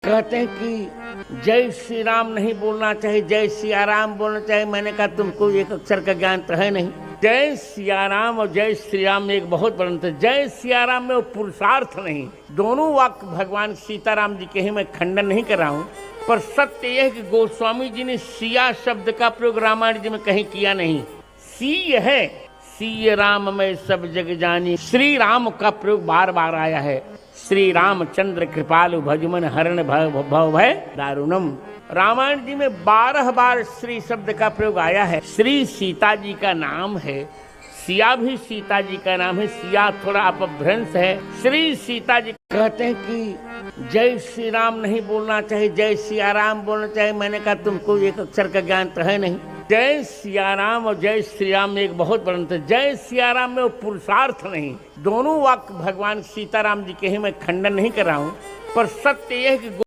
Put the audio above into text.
कहते हैं कि जय श्री राम नहीं बोलना चाहिए, जय सिया राम बोलना चाहिए। मैंने कहा तुमको एक अक्षर का ज्ञान तो है नहीं। जय सिया राम और जय श्री राम में एक बहुत बड़ा अंतर। जय सिया राम में वो पुरुषार्थ नहीं, दोनों वाक्य भगवान सीताराम जी के ही, मैं खंडन नहीं कर रहा हूँ, पर सत्य यह है कि गोस्वामी जी ने सिया शब्द का प्रयोग रामायण जी में कहीं किया नहीं। सी है सिय राम में सब जग जानी, श्री राम का प्रयोग बार बार आया है। श्री रामचंद्र कृपालु भजमन हरण भव भय दारुणम। रामायण जी में 12 बार श्री शब्द का प्रयोग आया है। श्री सीता जी का नाम है, सिया भी सीता जी का नाम है, सिया थोड़ा अपभ्रंश है। श्री सीता जी कहते हैं कि जय श्री राम नहीं बोलना चाहिए, जय सिया राम बोलना चाहिए। मैंने कहा तुमको एक अक्षर का ज्ञान तो है नहीं। जय सिया राम और जय श्री राम में एक बहुत बड़ा अंतर। जय सिया राम में वो पुरुषार्थ नहीं, दोनों वाक्य भगवान सीताराम जी के ही, मैं खंडन नहीं कर रहा हूँ, पर सत्य यह है कि